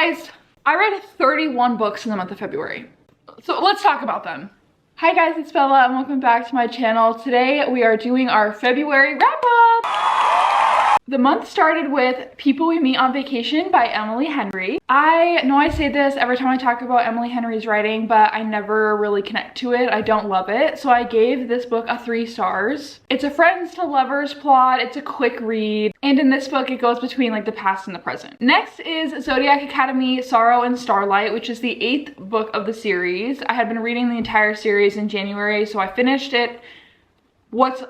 Guys, I read 31 books in the month of February. So let's talk about them. Hi guys, it's Bella and welcome back to my channel. Today we are doing our February wrap up. The month started with People We Meet on Vacation by Emily Henry. I know I say this every time I talk about Emily Henry's writing, but I never really connect to it. I don't love it. So I gave this book a 3 stars. It's a friends to lovers plot. It's a quick read. And in this book, it goes between like the past and the present. Next is Zodiac Academy, Sorrow and Starlight, which is the 8th book of the series. I had been reading the entire series in January, so I finished it. What's,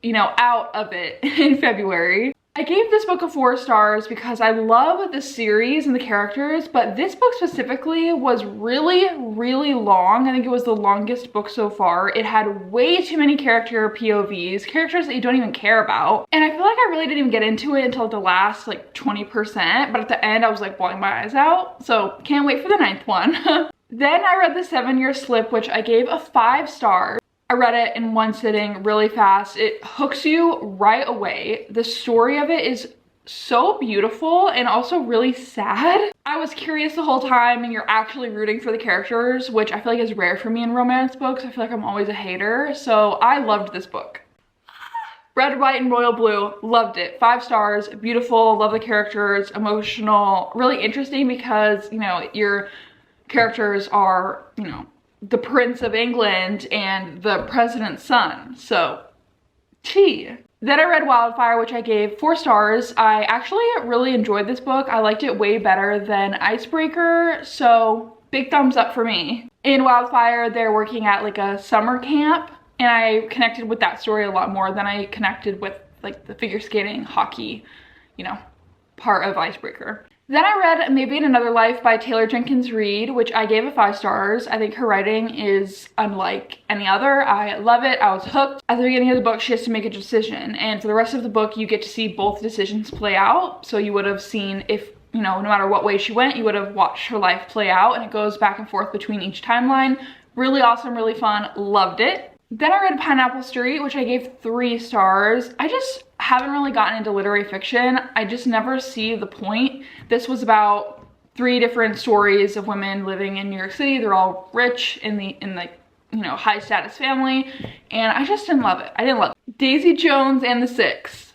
out of it in February. I gave this book a 4 stars because I love the series and the characters, but this book specifically was really, really long. I think it was the longest book so far. It had way too many character POVs, characters that you don't even care about. And I feel like I really didn't even get into it until the last like 20%, but at the end I was like bawling my eyes out. So can't wait for the 9th one. Then I read The 7-Year Slip, which I gave a 5 stars. I read it in one sitting really fast. It hooks you right away. The story of it is so beautiful and also really sad. I was curious the whole time and you're actually rooting for the characters, which I feel like is rare for me in romance books. I feel like I'm always a hater. So I loved this book. Red, White, and Royal Blue, loved it. 5 stars, beautiful, love the characters, emotional, really interesting because, your characters are, the Prince of England and the president's son. So, tea. Then I read Wildfire, which I gave 4 stars. I actually really enjoyed this book. I liked it way better than Icebreaker, so big thumbs up for me. In Wildfire, they're working at like a summer camp, and I connected with that story a lot more than I connected with like the figure skating, hockey, part of Icebreaker. Then I read Maybe in Another Life by Taylor Jenkins Reid, which I gave a 5 stars. I think her writing is unlike any other. I love it. I was hooked. At the beginning of the book, she has to make a decision. And for the rest of the book, you get to see both decisions play out. So you would have seen if, no matter what way she went, you would have watched her life play out. And it goes back and forth between each timeline. Really awesome, really fun. Loved it. Then I read Pineapple Street, which I gave 3 stars. I just haven't really gotten into literary fiction. I just never see the point. This was about 3 different stories of women living in New York City. They're all rich in the high status family, and I just didn't love it. I didn't love it. Daisy Jones and the Six.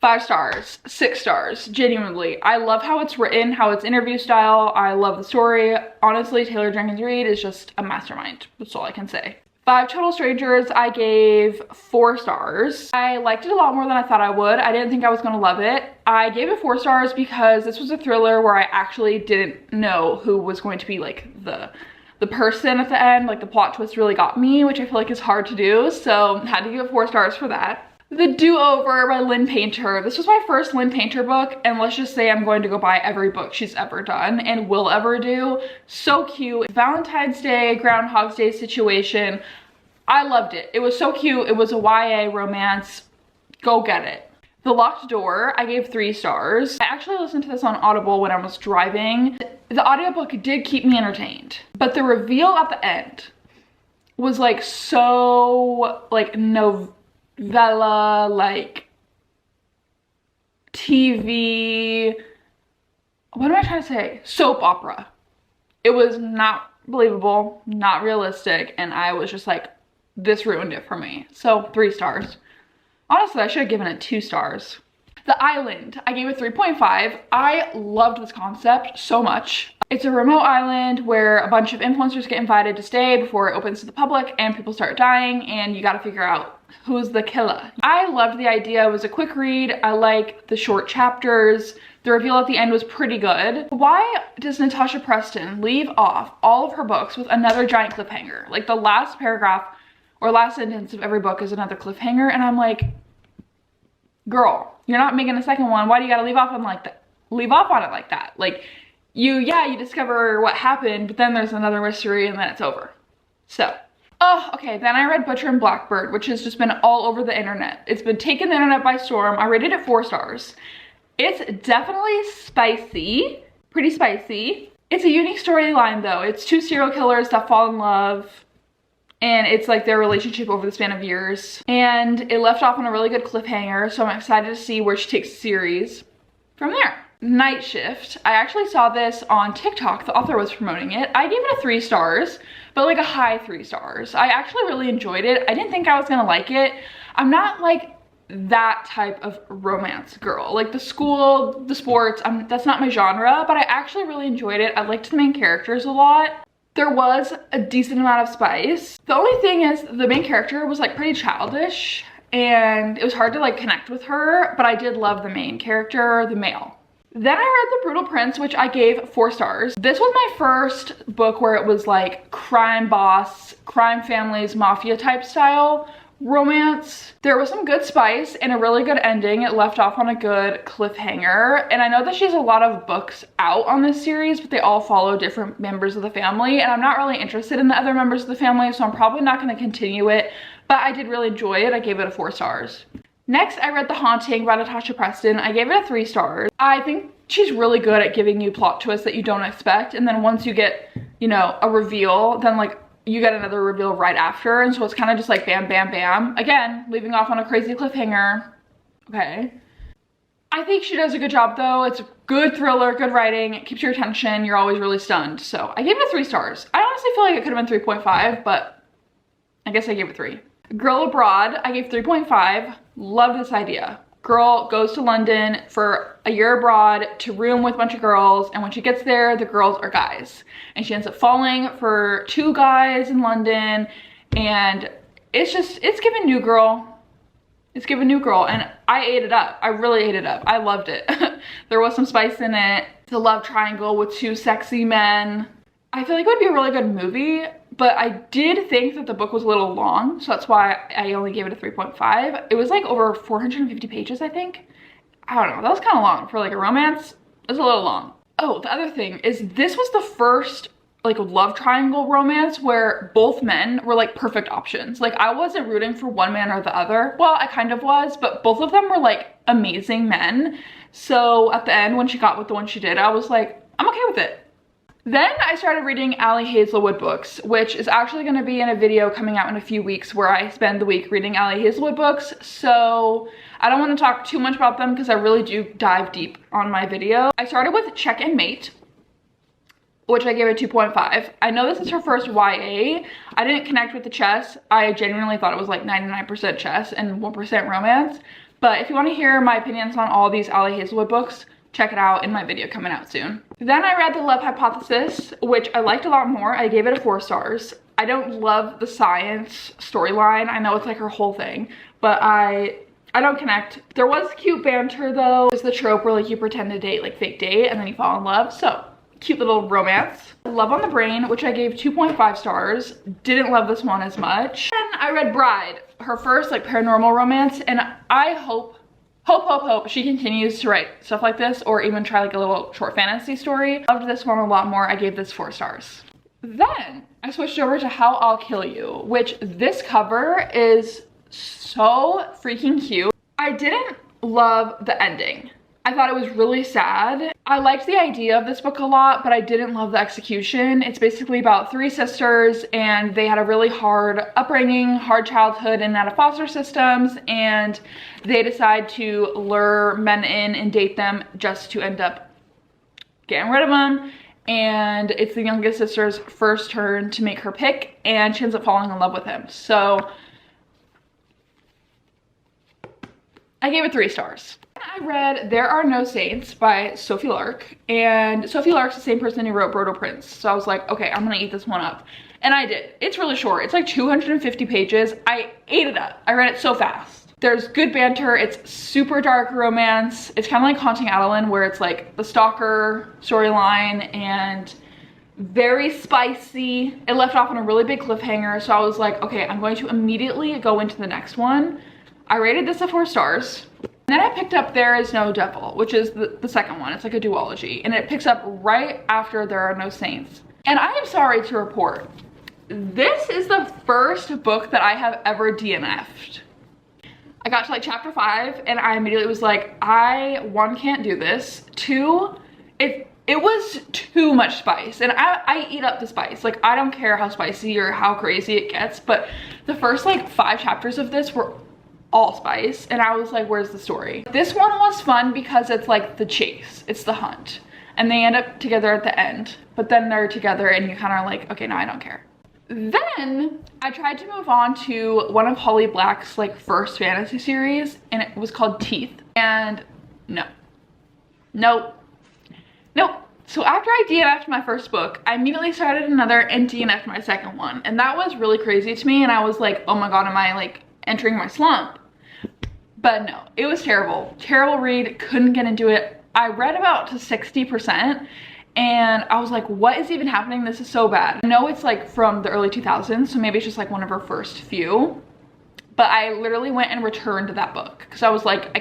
5 stars, 6 stars, genuinely. I love how it's written, how it's interview style. I love the story. Honestly, Taylor Jenkins Reid is just a mastermind. That's all I can say. 5 Total Strangers, I gave 4 stars. I liked it a lot more than I thought I would. I didn't think I was gonna love it. I gave it 4 stars because this was a thriller where I actually didn't know who was going to be like the person at the end. Like the plot twist really got me, which I feel like is hard to do. So had to give it 4 stars for that. The Do-Over by Lynn Painter. This was my first Lynn Painter book, and let's just say I'm going to go buy every book she's ever done and will ever do. So cute. Valentine's Day, Groundhog's Day situation. I loved it. It was so cute. It was a YA romance. Go get it. The Locked Door, I gave 3 stars. I actually listened to this on Audible when I was driving. The audiobook did keep me entertained, but the reveal at the end was like so like novella, like TV, what am I trying to say? Soap opera. It was not believable, not realistic, and I was just like, this ruined it for me. So 3 stars. Honestly, I should have given it 2 stars. The Island, I gave it 3.5. I loved this concept so much. It's a remote island where a bunch of influencers get invited to stay before it opens to the public and people start dying, and you gotta figure out who's the killer. I loved the idea. It was a quick read. I like the short chapters. The reveal at the end was pretty good. Why does Natasha Preston leave off all of her books with another giant cliffhanger? Like the last paragraph or last sentence of every book is another cliffhanger, and I'm like, girl, you're not making a second one. Why do you gotta leave off on like that? Leave off on it like that. Like you discover what happened, but then there's another mystery and then it's over. So, oh, okay, then I read Butcher and Blackbird, which has just been all over the internet. It's been taking the internet by storm. I rated it 4 stars. It's definitely spicy, pretty spicy. It's a unique storyline though. It's 2 serial killers that fall in love, and it's like their relationship over the span of years. And it left off on a really good cliffhanger, so I'm excited to see where she takes the series from there. Night Shift. I actually saw this on TikTok. The author was promoting it. I gave it a 3 stars, but like a high 3 stars. I actually really enjoyed it. I didn't think I was gonna like it. I'm not like that type of romance girl. Like the school, the sports, that's not my genre, but I actually really enjoyed it. I liked the main characters a lot. There was a decent amount of spice. The only thing is the main character was like pretty childish and it was hard to like connect with her, but I did love the main character, the male. Then I read The Brutal Prince, which I gave 4 stars. This was my first book where it was like crime boss, crime families, mafia type style romance. There was some good spice and a really good ending. It left off on a good cliffhanger. And I know that she has a lot of books out on this series, but they all follow different members of the family. And I'm not really interested in the other members of the family, so I'm probably not going to continue it. But I did really enjoy it. I gave it a 4 stars. Next, I read The Haunting by Natasha Preston. I gave it a 3 stars. I think she's really good at giving you plot twists that you don't expect. And then once you get, you know, a reveal, then like you get another reveal right after. And so it's kind of just like bam, bam, bam. Again, leaving off on a crazy cliffhanger. Okay. I think she does a good job though. It's a good thriller, good writing. It keeps your attention. You're always really stunned. So I gave it a 3 stars. I honestly feel like it could have been 3.5, but I guess I gave it 3. Girl Abroad, I gave 3.5. Love this idea. Girl goes to London for a year abroad to room with a bunch of girls, and when she gets there, the girls are guys. And she ends up falling for 2 guys in London, and it's given New Girl. It's given New Girl, and I ate it up. I really ate it up. I loved it. There was some spice in it. The love triangle with 2 sexy men. I feel like it would be a really good movie, but I did think that the book was a little long, so that's why I only gave it a 3.5. It was like over 450 pages, I think. I don't know, that was kind of long for like a romance. It was a little long. Oh, the other thing is this was the first like love triangle romance where both men were like perfect options. Like I wasn't rooting for one man or the other. Well, I kind of was, but both of them were like amazing men. So at the end, when she got with the one she did, I was like, I'm okay with it. Then I started reading Ali Hazelwood books, which is actually going to be in a video coming out in a few weeks where I spend the week reading Ali Hazelwood books. So I don't want to talk too much about them because I really do dive deep on my video. I started with Check and Mate, which I gave a 2.5. I know this is her first YA. I didn't connect with the chess. I genuinely thought it was like 99% chess and 1% romance. But if you want to hear my opinions on all these Ali Hazelwood books, check it out in my video coming out soon. Then I read The Love Hypothesis, which I liked a lot more. I gave it a 4 stars. I don't love the science storyline. I know it's like her whole thing, but I don't connect. There was cute banter though. It's the trope where like you pretend to date, like fake date, and then you fall in love. So cute little romance. Love on the Brain, which I gave 2.5 stars. Didn't love this one as much. And I read Bride, her first like paranormal romance, and I hope she continues to write stuff like this or even try like a little short fantasy story. Loved this one a lot more. I gave this 4 stars. Then I switched over to How I'll Kill You, which this cover is so freaking cute. I didn't love the ending. I thought it was really sad. I liked the idea of this book a lot, but I didn't love the execution. It's basically about 3 sisters and they had a really hard upbringing, hard childhood in and out of foster systems, and they decide to lure men in and date them just to end up getting rid of them. And it's the youngest sister's first turn to make her pick, and she ends up falling in love with him. So I gave it 3 stars. I read There Are No Saints by Sophie Lark, and Sophie Lark's the same person who wrote Brutal Prince. So I was like, okay, I'm gonna eat this one up. And I did. It's really short. It's like 250 pages. I ate it up. I read it so fast. There's good banter. It's super dark romance. It's kind of like Haunting Adeline, where it's like the stalker storyline and very spicy. It left off on a really big cliffhanger. So I was like, okay, I'm going to immediately go into the next one. I rated this a 4 stars. And then I picked up There Is No Devil, which is the second one. It's like a duology, and it picks up right after There Are No Saints. And I am sorry to report, this is the first book that I have ever DNF'd. I got to like chapter 5 and I immediately was like, one, can't do this. 2, it was too much spice, and I eat up the spice. Like, I don't care how spicy or how crazy it gets, but the first like 5 chapters of this were allspice, and I was like, where's the story? This one was fun because it's like the chase, it's the hunt, and they end up together at the end, but then they're together and you kind of like, okay, no, I don't care. Then I tried to move on to one of Holly Black's like first fantasy series, and it was called Teeth, and no. So after I DNF'd my first book, I immediately started another and DNF'd my second one, and that was really crazy to me, and I was like, oh my god, am I like entering my slump? But no, it was terrible. Terrible read, couldn't get into it. I read about to 60%, and I was like, what is even happening? This is so bad. I know it's like from the early 2000s, so maybe it's just like one of her first few, but I literally went and returned that book because I was like,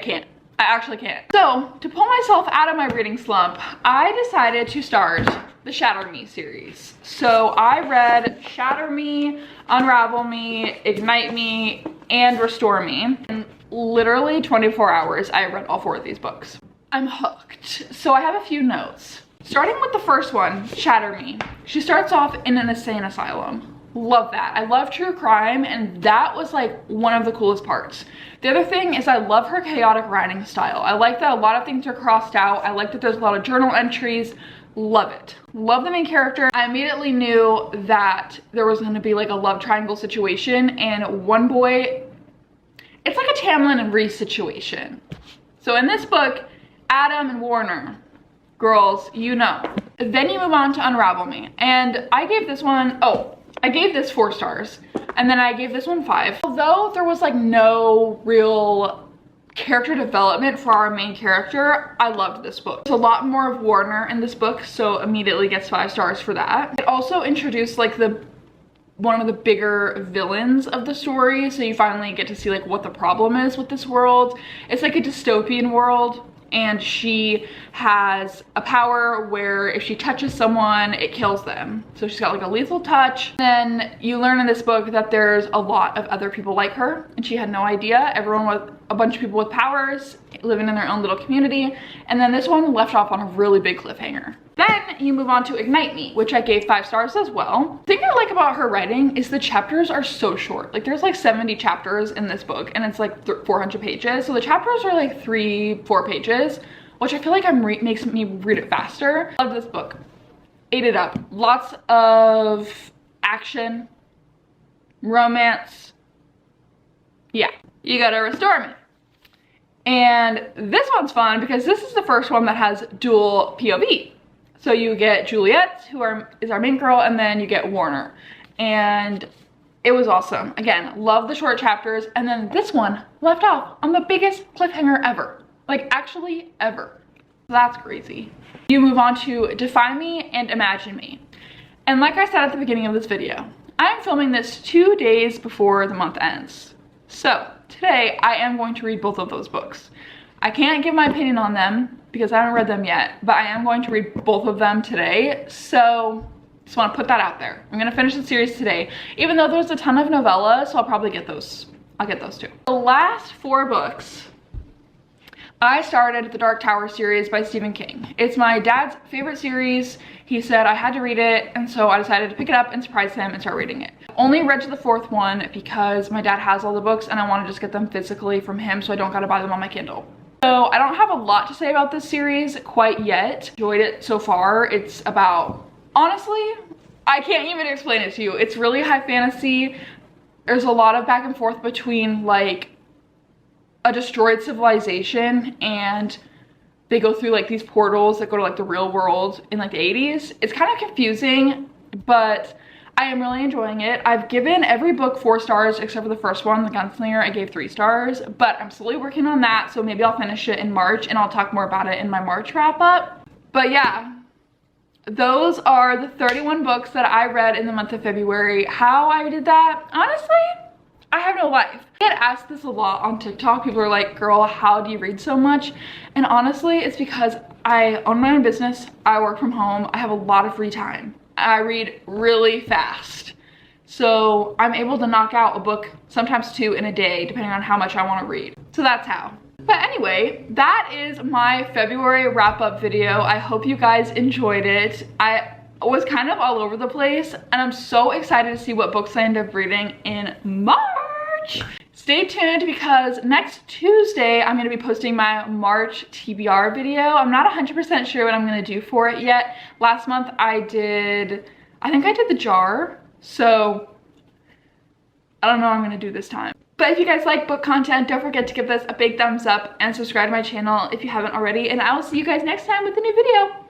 I actually can't. So to pull myself out of my reading slump, I decided to start the Shatter Me series. So I read Shatter Me, Unravel Me, Ignite Me, and Restore Me. In literally 24 hours, I read all 4 of these books. I'm hooked. So I have a few notes. Starting with the first one, Shatter Me. She starts off in an insane asylum. Love that. I love true crime, and that was like one of the coolest parts. The other thing is I love her chaotic writing style. I like that a lot of things are crossed out. I like that there's a lot of journal entries. Love it. Love the main character. I immediately knew that there was going to be like a love triangle situation, and one boy, it's like a Tamlin and Reese situation. So in this book, Adam and Warner, girls, you know. Then you move on to Unravel Me, and I gave this one, I gave this 4 stars, and then I gave this one 5. Although there was like no real character development for our main character, I loved this book. There's a lot more of Warner in this book, so immediately gets 5 stars for that. It also introduced like one of the bigger villains of the story, so you finally get to see like what the problem is with this world. It's like a dystopian world, and she has a power where if she touches someone, it kills them. So she's got like a lethal touch. Then you learn in this book that there's a lot of other people like her, and she had no idea. Everyone with a bunch of people with powers living in their own little community. And then this one left off on a really big cliffhanger. Then you move on to Ignite Me, which I gave 5 stars as well. The thing I like about her writing is the chapters are so short. Like there's like 70 chapters in this book, and it's like 400 pages. So the chapters are like 3-4 pages, which I feel like makes me read it faster. Love this book. Ate it up. Lots of action, romance. Yeah, you gotta restore me. And this one's fun because this is the first one that has dual POV. So you get Juliet, is our main girl, and then you get Warner. And it was awesome. Again, love the short chapters. And then this one left off on the biggest cliffhanger ever. Like actually ever. That's crazy. You move on to Defy Me and Imagine Me. And like I said at the beginning of this video, I'm filming this 2 days before the month ends. So today I am going to read both of those books. I can't give my opinion on them because I haven't read them yet, but I am going to read both of them today. So just want to put that out there. I'm gonna finish the series today, even though there's a ton of novellas, so I'll probably get those. I'll get those too. The last 4 books, I started the Dark Tower series by Stephen King. It's my dad's favorite series. He said I had to read it, and so I decided to pick it up and surprise him and start reading it. Only read to the 4th one because my dad has all the books and I want to just get them physically from him so I don't gotta buy them on my Kindle. So I don't have a lot to say about this series quite yet. Enjoyed it so far. It's about, honestly, I can't even explain it to you. It's really high fantasy. There's a lot of back and forth between like a destroyed civilization, and they go through like these portals that go to like the real world in like the 80s. It's kind of confusing, but I am really enjoying it. I've given every book 4 stars except for the first one, The Gunslinger. I gave 3 stars, but I'm slowly working on that, so maybe I'll finish it in March and I'll talk more about it in my March wrap up. But yeah, those are the 31 books that I read in the month of February. How I did that? Honestly, I have no life. I get asked this a lot on TikTok. People are like, girl, how do you read so much? And honestly, it's because I own my own business. I work from home. I have a lot of free time. I read really fast. So I'm able to knock out a book, sometimes 2 in a day, depending on how much I want to read. So that's how. But anyway, that is my February wrap-up video. I hope you guys enjoyed it. I was kind of all over the place, and I'm so excited to see what books I end up reading in March. Stay tuned because next Tuesday I'm going to be posting my March TBR video. I'm not 100% sure what I'm going to do for it yet. Last month I think I did the jar, so I don't know what I'm going to do this time. But if you guys like book content, don't forget to give this a big thumbs up and subscribe to my channel if you haven't already, and I will see you guys next time with a new video.